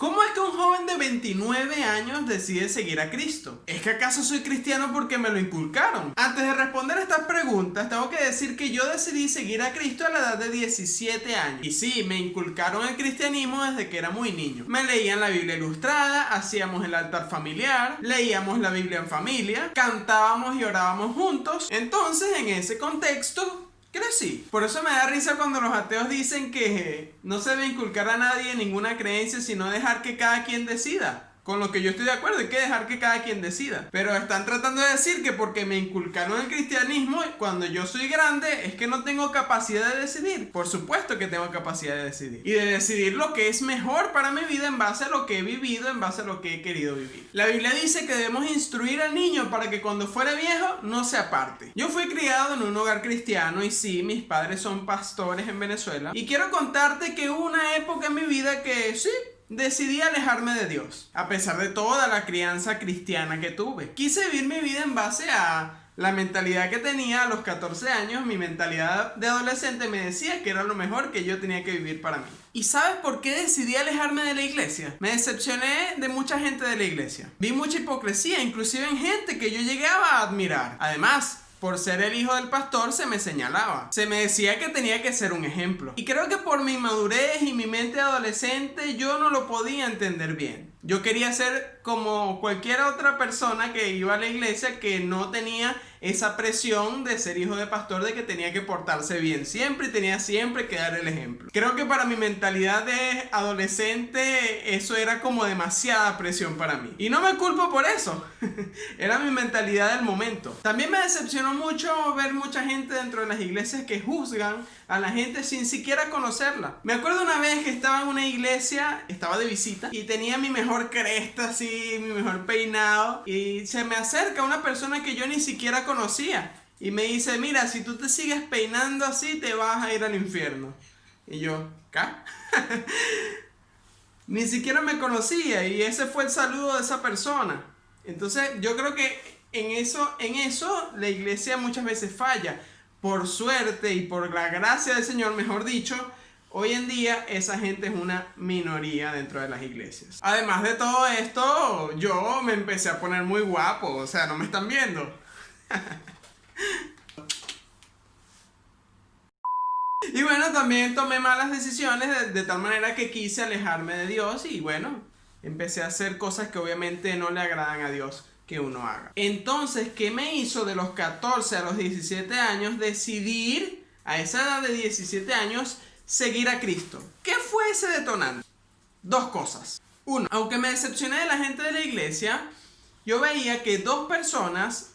¿Cómo es que un joven de 29 años decide seguir a Cristo? ¿Es que acaso soy cristiano porque me lo inculcaron? Antes de responder estas preguntas, tengo que decir que yo decidí seguir a Cristo a la edad de 17 años. Y sí, me inculcaron el cristianismo desde que era muy niño. Me leían la Biblia ilustrada, hacíamos el altar familiar, leíamos la Biblia en familia, cantábamos y orábamos juntos. Entonces, en ese contexto, crecí. Por eso me da risa cuando los ateos dicen que no se debe inculcar a nadie ninguna creencia, sino dejar que cada quien decida. Con lo que yo estoy de acuerdo, hay que dejar que cada quien decida. Pero están tratando de decir que porque me inculcaron el cristianismo, cuando yo soy grande, es que no tengo capacidad de decidir. Por supuesto que tengo capacidad de decidir. Y de decidir lo que es mejor para mi vida en base a lo que he vivido, en base a lo que he querido vivir. La Biblia dice que debemos instruir al niño para que cuando fuere viejo no se aparte. Yo fui criado en un hogar cristiano y sí, mis padres son pastores en Venezuela. Y quiero contarte que hubo una época en mi vida que sí, decidí alejarme de Dios, a pesar de toda la crianza cristiana que tuve. Quise vivir mi vida en base a la mentalidad que tenía a los 14 años. Mi mentalidad de adolescente me decía que era lo mejor que yo tenía que vivir para mí. ¿Y sabes por qué decidí alejarme de la iglesia? Me decepcioné de mucha gente de la iglesia. Vi mucha hipocresía, inclusive en gente que yo llegaba a admirar. Además, por ser el hijo del pastor se me señalaba. Se me decía que tenía que ser un ejemplo. Y creo que por mi inmadurez y mi mente adolescente yo no lo podía entender bien. Yo quería ser como cualquier otra persona que iba a la iglesia que no tenía esa presión de ser hijo de pastor, de que tenía que portarse bien siempre y tenía siempre que dar el ejemplo. Creo que para mi mentalidad de adolescente eso era como demasiada presión para mí. Y no me culpo por eso. Era mi mentalidad del momento. También me decepcionó mucho ver mucha gente dentro de las iglesias que juzgan a la gente sin siquiera conocerla. Me acuerdo una vez que estaba en una iglesia, estaba de visita y tenía mi mejor cresta así, mi mejor peinado, y se me acerca una persona que yo ni siquiera conocía y me dice: mira, si tú te sigues peinando así te vas a ir al infierno. Y yo, ¿qué? Ni siquiera me conocía y ese fue el saludo de esa persona. Entonces yo creo que en eso la iglesia muchas veces falla. Por suerte y por la gracia del Señor, mejor dicho, hoy en día esa gente es una minoría dentro de las iglesias. Además de todo esto, yo me empecé a poner muy guapo. O sea, ¿no me están viendo? Y bueno, también tomé malas decisiones de tal manera que quise alejarme de Dios. Y bueno, empecé a hacer cosas que obviamente no le agradan a Dios que uno haga. Entonces, ¿qué me hizo de los 14 a los 17 años decidir a esa edad de 17 años seguir a Cristo? ¿Qué fue ese detonante? Dos cosas. Uno, aunque me decepcioné de la gente de la iglesia, yo veía que dos personas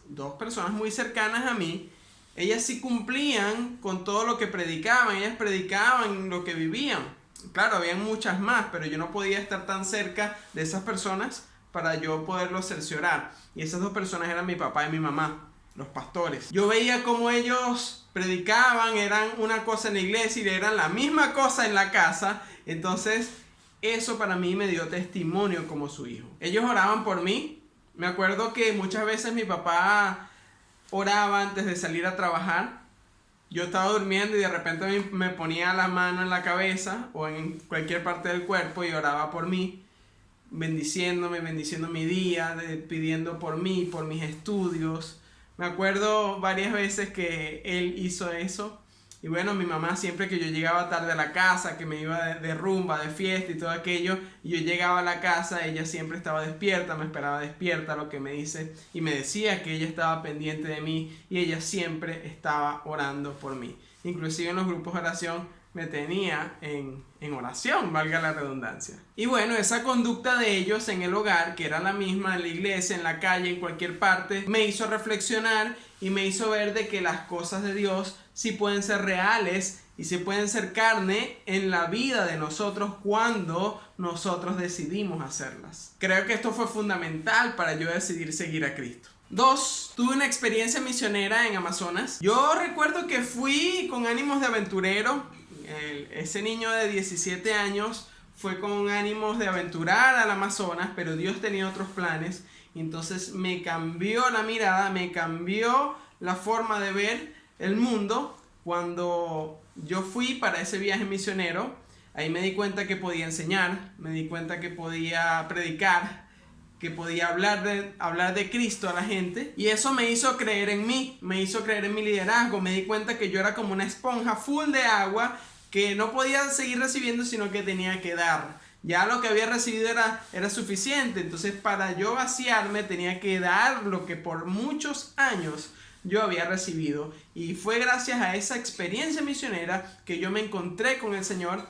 muy cercanas a mí, ellas sí cumplían con todo lo que predicaban. Ellas predicaban lo que vivían. Claro, habían muchas más, pero yo no podía estar tan cerca de esas personas para yo poderlo cerciorar. Y esas dos personas eran mi papá y mi mamá, los pastores. Yo veía cómo ellos predicaban, eran una cosa en la iglesia y eran la misma cosa en la casa. Entonces, eso para mí me dio testimonio como su hijo. Ellos oraban por mí. Me acuerdo que muchas veces mi papá oraba antes de salir a trabajar. Yo estaba durmiendo y de repente me ponía la mano en la cabeza o en cualquier parte del cuerpo y oraba por mí, bendiciendo mi día, pidiendo por mí, por mis estudios. Me acuerdo varias veces que él hizo eso. Y bueno, mi mamá, siempre que yo llegaba tarde a la casa, que me iba de rumba, de fiesta y todo aquello, y yo llegaba a la casa, ella siempre estaba despierta, me esperaba despierta, lo que me dice, y me decía que ella estaba pendiente de mí y ella siempre estaba orando por mí. Inclusive en los grupos de oración me tenía en oración, valga la redundancia. Y bueno, esa conducta de ellos en el hogar, que era la misma en la iglesia, en la calle, en cualquier parte, me hizo reflexionar y me hizo ver de que las cosas de Dios sí pueden ser reales y sí pueden ser carne en la vida de nosotros cuando nosotros decidimos hacerlas. Creo que esto fue fundamental para yo decidir seguir a Cristo. 2. Tuve una experiencia misionera en Amazonas. Yo recuerdo que fui con ánimos de aventurero. Ese niño de 17 años fue con ánimos de aventurar al Amazonas, pero Dios tenía otros planes. Entonces me cambió la mirada, me cambió la forma de ver el mundo cuando yo fui para ese viaje misionero Ahí me di cuenta que podía enseñar, me di cuenta que podía predicar, que podía hablar de Cristo a la gente. Y eso me hizo creer en mí, me hizo creer en mi liderazgo. Me di cuenta que yo era como una esponja full de agua que no podía seguir recibiendo, sino que tenía que dar. Ya lo que había recibido era suficiente. Entonces, para yo vaciarme tenía que dar lo que por muchos años yo había recibido. Y fue gracias a esa experiencia misionera que yo me encontré con el Señor.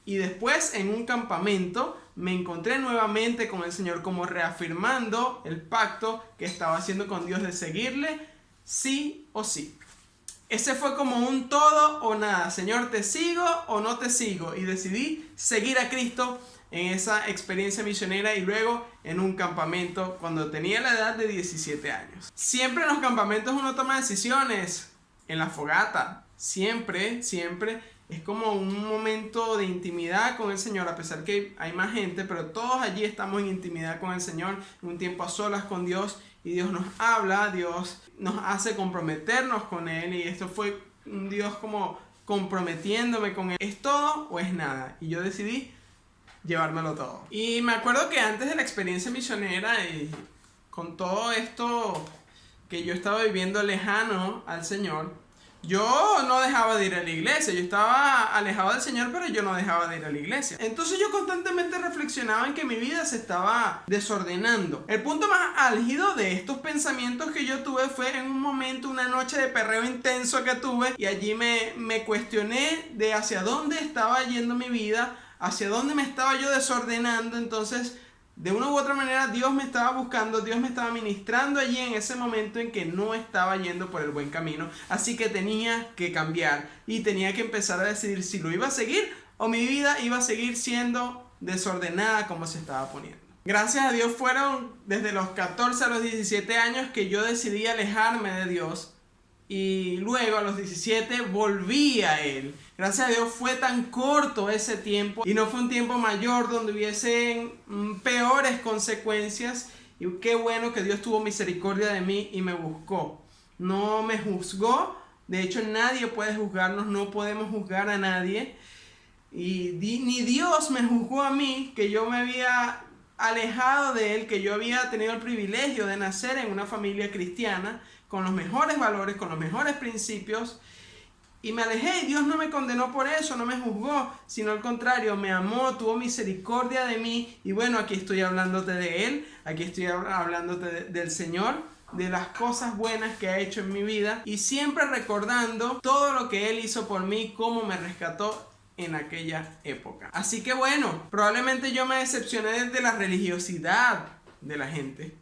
Y después, en un campamento, me encontré nuevamente con el Señor, como reafirmando el pacto que estaba haciendo con Dios de seguirle sí o sí. Ese fue como un todo o nada. Señor, ¿te sigo o no te sigo? Y decidí seguir a Cristo en esa experiencia misionera y luego en un campamento cuando tenía la edad de 17 años. Siempre en los campamentos uno toma decisiones. En la fogata, siempre es como un momento de intimidad con el Señor, a pesar que hay más gente, pero todos allí estamos en intimidad con el Señor, en un tiempo a solas con Dios, y Dios nos habla, Dios nos hace comprometernos con Él, y esto fue un Dios como comprometiéndome con Él. ¿Es todo o es nada? Y yo decidí llevármelo todo. Y me acuerdo que antes de la experiencia misionera y con todo esto que yo estaba viviendo lejano al Señor, yo no dejaba de ir a la iglesia. Yo estaba alejado del Señor, pero yo no dejaba de ir a la iglesia. Entonces yo constantemente reflexionaba en que mi vida se estaba desordenando. El punto más álgido de estos pensamientos que yo tuve fue en un momento, una noche de perreo intenso que tuve, y allí me cuestioné de hacia dónde estaba yendo mi vida, hacia dónde me estaba yo desordenando. Entonces, de una u otra manera, Dios me estaba buscando, Dios me estaba ministrando allí en ese momento en que no estaba yendo por el buen camino. Así que tenía que cambiar y tenía que empezar a decidir si lo iba a seguir o mi vida iba a seguir siendo desordenada como se estaba poniendo. Gracias a Dios fueron desde los 14 a los 17 años que yo decidí alejarme de Dios. Y luego a los 17 volví a Él. Gracias a Dios fue tan corto ese tiempo y no fue un tiempo mayor donde hubiesen peores consecuencias. Y qué bueno que Dios tuvo misericordia de mí y me buscó. No me juzgó. De hecho, nadie puede juzgarnos. No podemos juzgar a nadie. Y ni Dios me juzgó a mí, que yo me había alejado de Él, que yo había tenido el privilegio de nacer en una familia cristiana, con los mejores valores, con los mejores principios, y me alejé, y Dios no me condenó por eso, no me juzgó, sino al contrario, me amó, tuvo misericordia de mí, y bueno, aquí estoy hablándote de Él, aquí estoy hablándote del Señor, de las cosas buenas que ha hecho en mi vida, y siempre recordando todo lo que Él hizo por mí, cómo me rescató en aquella época. Así que bueno, probablemente yo me decepcioné de la religiosidad de la gente,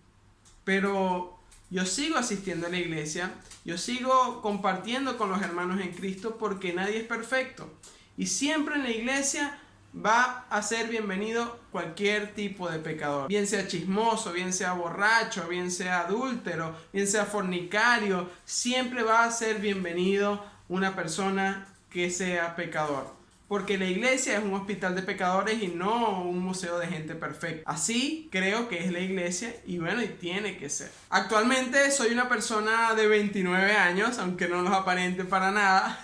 pero yo sigo asistiendo a la iglesia, yo sigo compartiendo con los hermanos en Cristo, porque nadie es perfecto. Y siempre en la iglesia va a ser bienvenido cualquier tipo de pecador. Bien sea chismoso, bien sea borracho, bien sea adúltero, bien sea fornicario. Siempre va a ser bienvenido una persona que sea pecador. Porque la iglesia es un hospital de pecadores y no un museo de gente perfecta. Así creo que es la iglesia y bueno, y tiene que ser. Actualmente soy una persona de 29 años, aunque no los aparente para nada.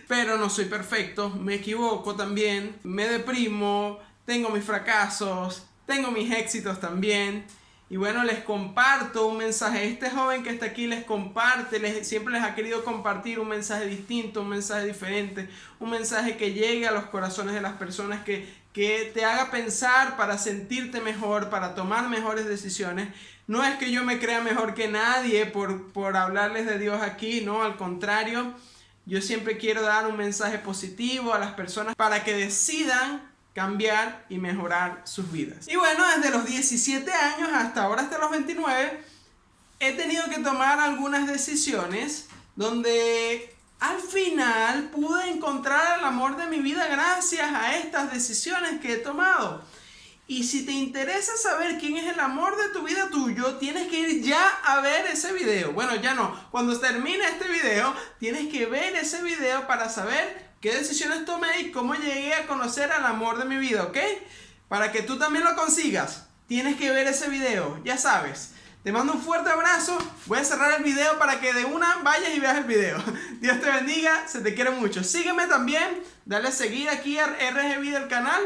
Pero no soy perfecto, me equivoco también, me deprimo, tengo mis fracasos, tengo mis éxitos también. Y bueno, les comparto un mensaje. Este joven que está aquí les comparte, siempre les ha querido compartir un mensaje distinto, un mensaje diferente, un mensaje que llegue a los corazones de las personas, que te haga pensar para sentirte mejor, para tomar mejores decisiones. No es que yo me crea mejor que nadie por hablarles de Dios aquí, no, al contrario. Yo siempre quiero dar un mensaje positivo a las personas para que decidan cambiar y mejorar sus vidas. Y bueno, desde los 17 años hasta ahora, hasta los 29, he tenido que tomar algunas decisiones donde al final pude encontrar el amor de mi vida gracias a estas decisiones que he tomado. Y si te interesa saber quién es el amor de tu vida tuyo, tienes que ir ya a ver ese video. Bueno, ya no. Cuando termine este video, tienes que ver ese video para saber qué decisiones tomé y cómo llegué a conocer al amor de mi vida, ¿ok? Para que tú también lo consigas, tienes que ver ese video, ya sabes. Te mando un fuerte abrazo. Voy a cerrar el video para que de una vayas y veas el video. Dios te bendiga, se te quiere mucho. Sígueme también, dale a seguir aquí a RG Vida el canal.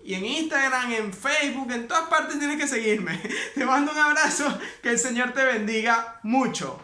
Y en Instagram, en Facebook, en todas partes tienes que seguirme. Te mando un abrazo, que el Señor te bendiga mucho.